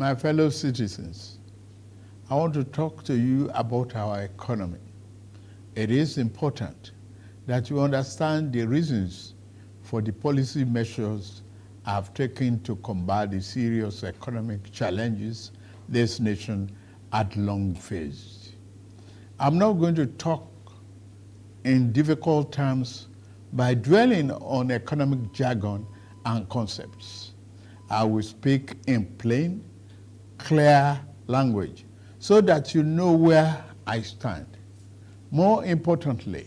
My fellow citizens, I want to talk to you about our economy. It is important that you understand the reasons for the policy measures I have taken to combat the serious economic challenges this nation had long faced. I'm not going to talk in difficult terms by dwelling on economic jargon and concepts. I will speak in plain, clear language so that you know where I stand. More importantly,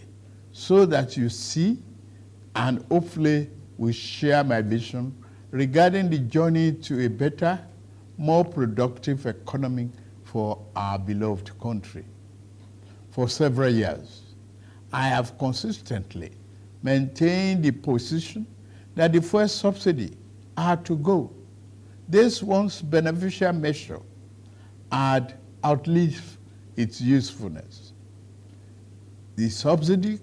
so that you see and hopefully will share my vision regarding the journey to a better, more productive economy for our beloved country. For several years, I have consistently maintained the position that the fuel subsidy had to go. This once beneficial measure had outlived its usefulness. The subsidy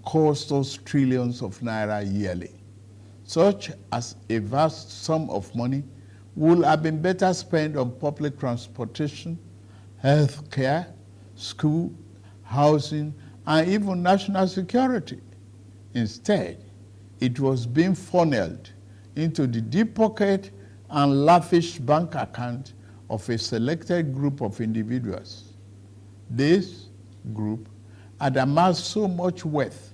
cost us trillions of naira yearly, such as a vast sum of money would have been better spent on public transportation, health care, school, housing, and even national security. Instead, it was being funneled into the deep pocket and lavish bank account of a selected group of individuals. This group had amassed so much wealth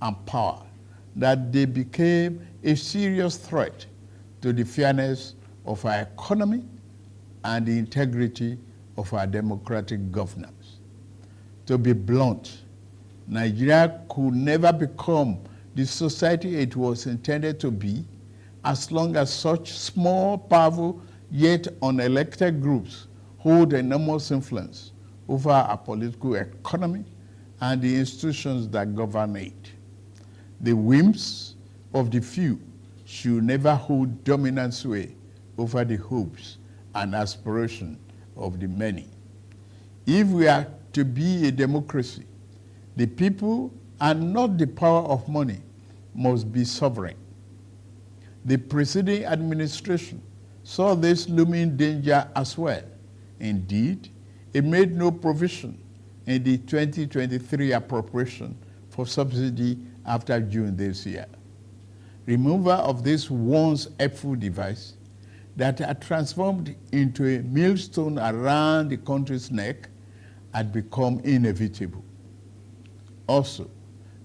and power that they became a serious threat to the fairness of our economy and the integrity of our democratic governance. To be blunt, Nigeria could never become the society it was intended to be as long as such small, powerful, yet unelected groups hold enormous influence over our political economy and the institutions that govern it. The whims of the few should never hold dominant sway over the hopes and aspirations of the many. If we are to be a democracy, the people and not the power of money must be sovereign. The preceding administration saw this looming danger as well. Indeed, it made no provision in the 2023 appropriation for subsidy after June this year. Removal of this once helpful device that had transformed into a millstone around the country's neck had become inevitable. Also,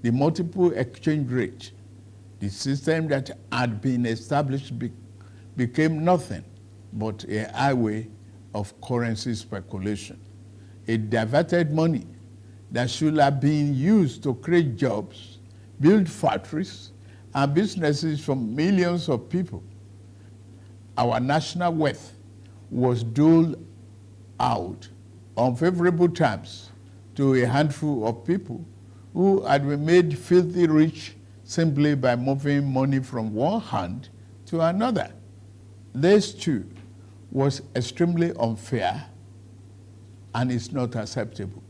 the multiple exchange rate, the system that had been established became nothing but a highway of currency speculation. It diverted money that should have been used to create jobs, build factories, and businesses for millions of people. Our national wealth was doled out on favorable terms to a handful of people who had been made filthy rich simply by moving money from one hand to another. This too was extremely unfair and is not acceptable.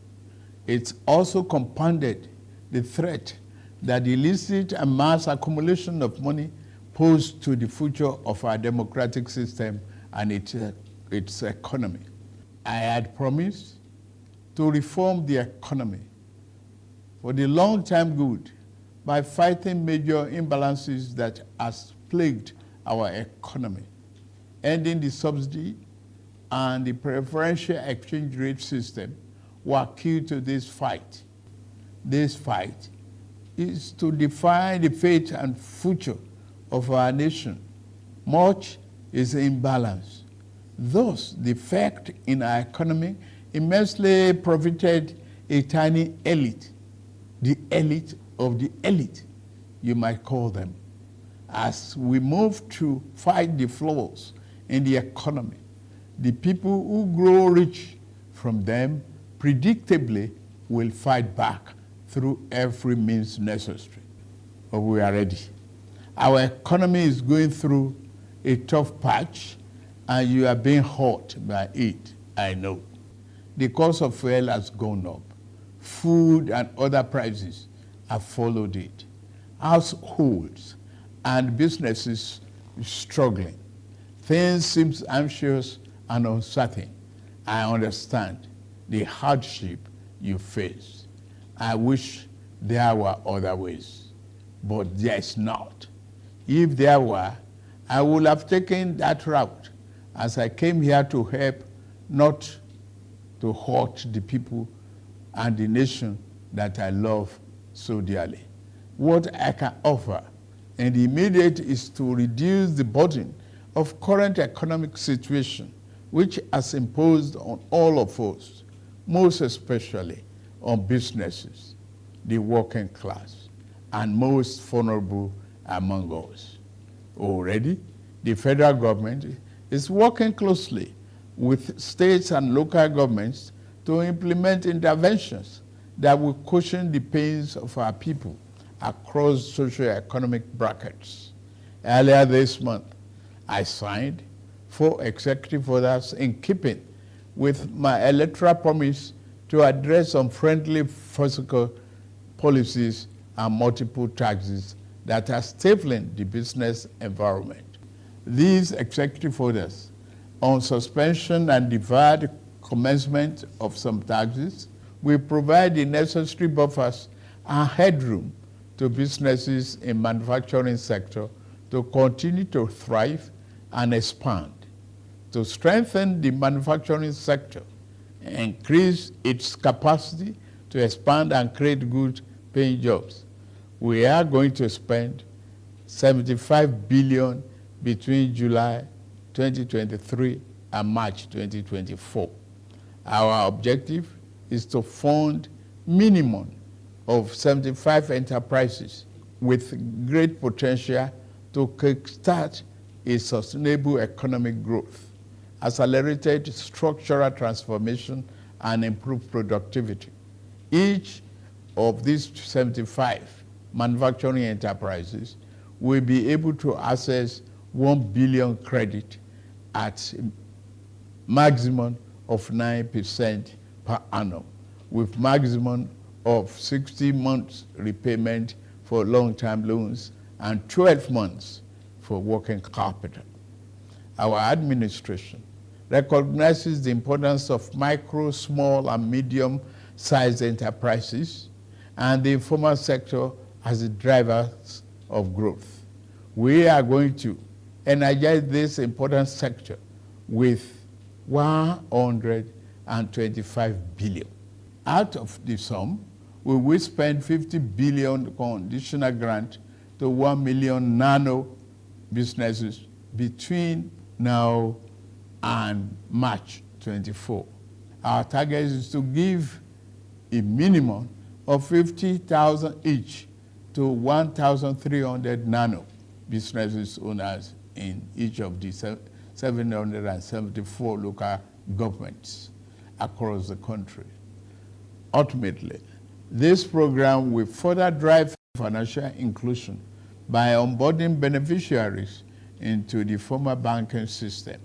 It also compounded the threat that the illicit and mass accumulation of money posed to the future of our democratic system and its economy. I had promised to reform the economy for the long-term good by fighting major imbalances that has plagued our economy. Ending the subsidy and the preferential exchange rate system were key to this fight. This fight is to define the fate and future of our nation. Much is imbalance. Thus, the effect in our economy immensely profited a tiny elite, the elite of the elite, you might call them. As we move to fight the flaws in the economy, the people who grow rich from them predictably will fight back through every means necessary. But we are ready. Our economy is going through a tough patch, and you are being hurt by it, I know. The cost of fuel has gone up. Food and other prices have followed it. Households and businesses struggling. Things seem anxious and uncertain. I understand the hardship you face. I wish there were other ways, but there is not. If there were, I would have taken that route, as I came here to help, not to hurt the people and the nation that I love so dearly. What I can offer in the immediate is to reduce the burden of current economic situation, which has imposed on all of us, most especially on businesses, the working class, and most vulnerable among us. Already, the federal government is working closely with states and local governments to implement interventions that will cushion the pains of our people across socio-economic brackets. Earlier this month, I signed 4 executive orders in keeping with my electoral promise to address unfriendly fiscal policies and multiple taxes that are stifling the business environment. These executive orders on suspension and deferred commencement of some taxes will provide the necessary buffers and headroom to businesses in manufacturing sector to continue to thrive and expand. To strengthen the manufacturing sector, increase its capacity to expand and create good paying jobs, we are going to spend $75 billion between July 2023 and March 2024. Our objective is to fund minimum of 75 enterprises with great potential to kickstart a sustainable economic growth, accelerated structural transformation, and improved productivity. Each of these 75 manufacturing enterprises will be able to access $1 billion credit at maximum of 9% per annum, with maximum of 60 months repayment for long-term loans and 12 months for working capital. Our administration recognizes the importance of micro, small, and medium-sized enterprises and the informal sector as the drivers of growth. We are going to energize this important sector with $125 billion. Out of the sum, we will spend $50 billion conditional grant to 1 million nano businesses between now and March 24. Our target is to give a minimum of 50,000 each to 1,300 nano businesses owners in each of the 774 local governments across the country. Ultimately, this program will further drive financial inclusion by onboarding beneficiaries into the formal banking system.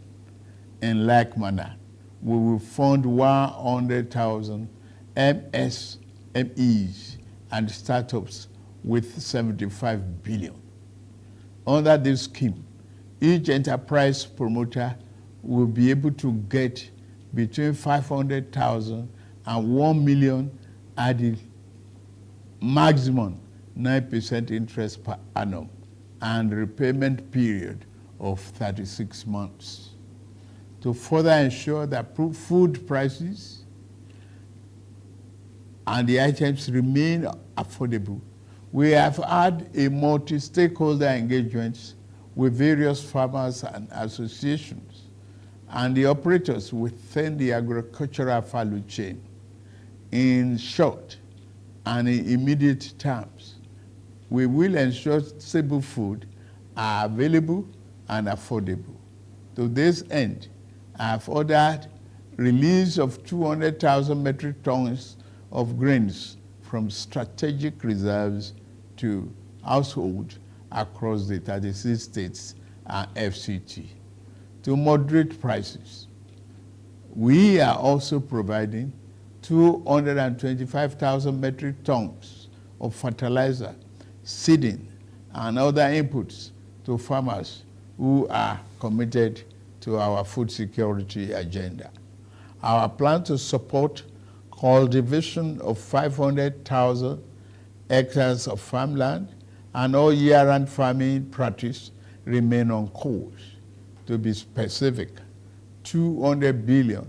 In like manner, we will fund 100,000 MSMEs and startups with $75 billion. Under this scheme, each enterprise promoter will be able to get between 500,000 and 1 million at the maximum 9% interest per annum and repayment period of 36 months. To further ensure that food prices and the items remain affordable, we have had a multi-stakeholder engagement with various farmers and associations and the operators within the agricultural value chain. In short and in immediate terms, we will ensure stable food are available and affordable. To this end, I have ordered release of 200,000 metric tons of grains from strategic reserves to households across the 36 states and FCT to moderate prices. We are also providing 225,000 metric tons of fertilizer, seeding, and other inputs to farmers who are committed to to our food security agenda. Our plan to support cultivation of 500,000 hectares of farmland and all year-round farming practice remain on course. To be specific, 200 billion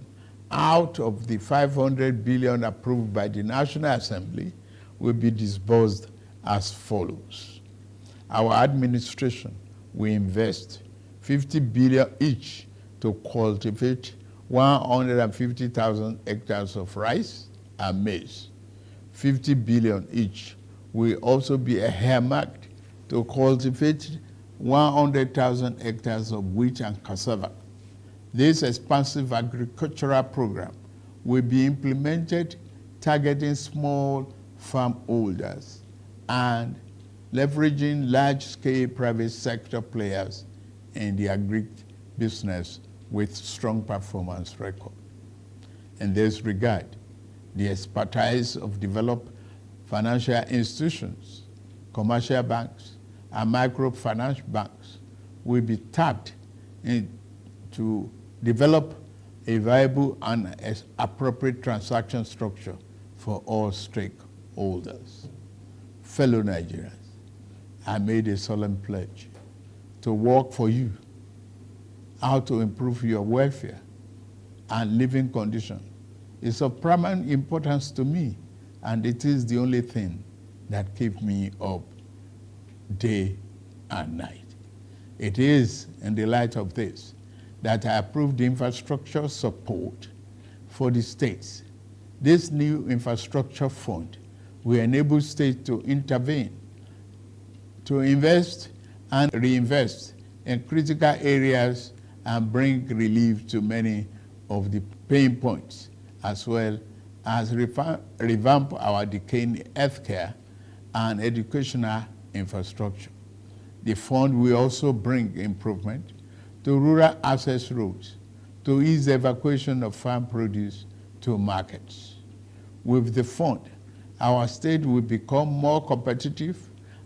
out of the 500 billion approved by the National Assembly will be disbursed as follows. Our administration will invest 50 billion each to cultivate 150,000 hectares of rice and maize. 50 billion each will also be earmarked to cultivate 100,000 hectares of wheat and cassava. This expansive agricultural program will be implemented targeting small farm holders and leveraging large-scale private sector players in the agri-business with strong performance record. In this regard, the expertise of developed financial institutions, commercial banks, and microfinance banks will be tapped to develop a viable and appropriate transaction structure for all stakeholders. Fellow Nigerians, I made a solemn pledge to work for you, how to improve your welfare and living conditions. It's of paramount importance to me, and it is the only thing that keeps me up day and night. It is in the light of this that I approved the infrastructure support for the states. This new infrastructure fund will enable states to intervene, to invest and reinvest in critical areas and bring relief to many of the pain points, as well as revamp our decaying healthcare and educational infrastructure. The fund will also bring improvement to rural access roads to ease the evacuation of farm produce to markets. With the fund, our state will become more competitive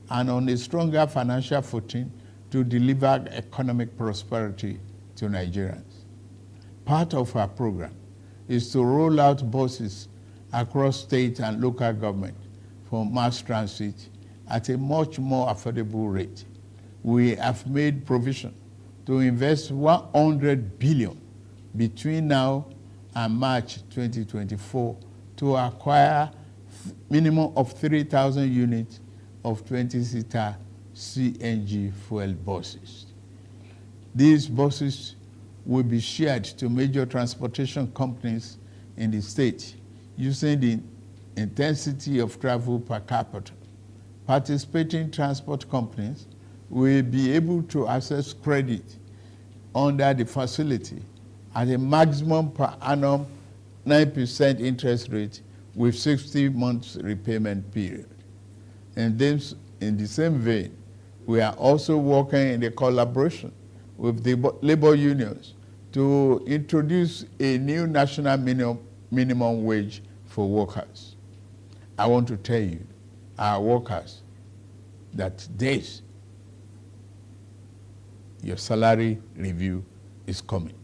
and on a stronger financial footing to deliver economic prosperity to Nigerians. Part of our program is to roll out buses across state and local government for mass transit at a much more affordable rate. We have made provision to invest 100 billion between now and March 2024 to acquire minimum of 3,000 units of 20-seater CNG fuel buses. These buses will be shared to major transportation companies in the state using the intensity of travel per capita. Participating transport companies will be able to access credit under the facility at a maximum per annum 9% interest rate with 60 months repayment period. In the same vein, we are also working in a collaboration with the labor unions to introduce a new national minimum wage for workers. I want to tell you, our workers, that your salary review is coming.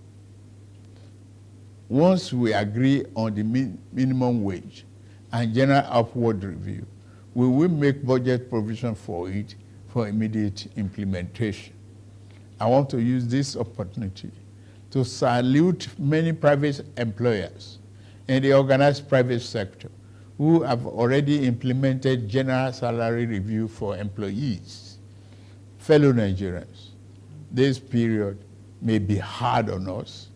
Once we agree on the minimum wage and general upward review, we will make budget provision for it for immediate implementation. I want to use this opportunity to salute many private employers in the organized private sector who have already implemented general salary review for employees. Fellow Nigerians, this period may be hard on us,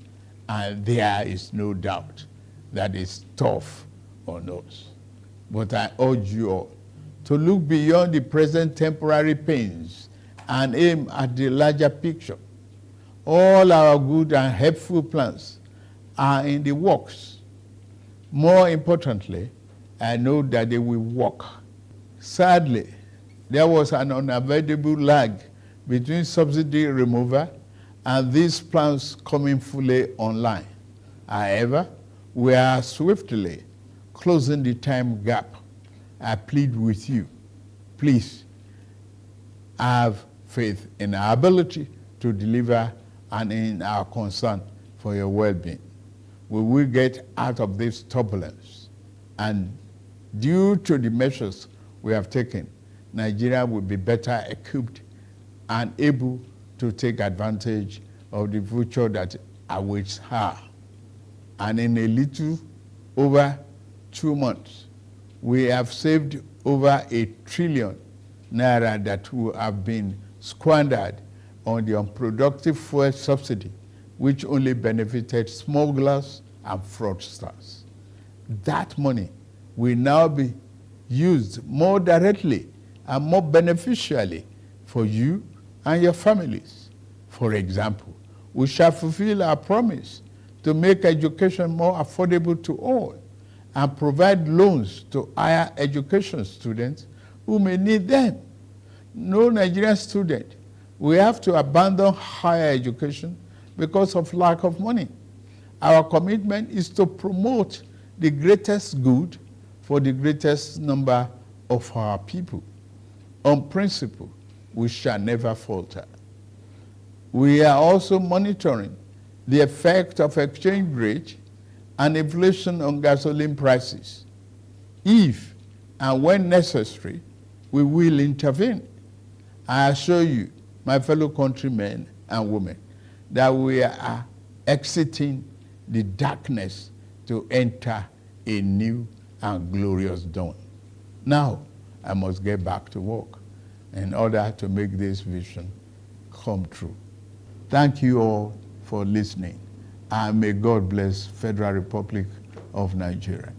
and there is no doubt that it's tough on us. But I urge you all to look beyond the present temporary pains and aim at the larger picture. All our good and helpful plans are in the works. More importantly, I know that they will work. Sadly, there was an unavoidable lag between subsidy removal and these plans coming fully online. However, we are swiftly closing the time gap. I plead with you, please have faith in our ability to deliver and in our concern for your well-being. We will get out of this turbulence, and due to the measures we have taken, Nigeria will be better equipped and able to take advantage of the future that awaits her. And in a little over 2 months, we have saved over 1 trillion naira that would have been squandered on the unproductive fuel subsidy, which only benefited smugglers and fraudsters. That money will now be used more directly and more beneficially for you and your families. For example, we shall fulfill our promise to make education more affordable to all and provide loans to higher education students who may need them. No Nigerian student will have to abandon higher education because of lack of money. Our commitment is to promote the greatest good for the greatest number of our people. On principle, we shall never falter. We are also monitoring the effect of exchange rate and inflation on gasoline prices. If and when necessary, we will intervene. I assure you, my fellow countrymen and women, that we are exiting the darkness to enter a new and glorious dawn. Now, I must get back to work in order to make this vision come true. Thank you all for listening, and may God bless Federal Republic of Nigeria.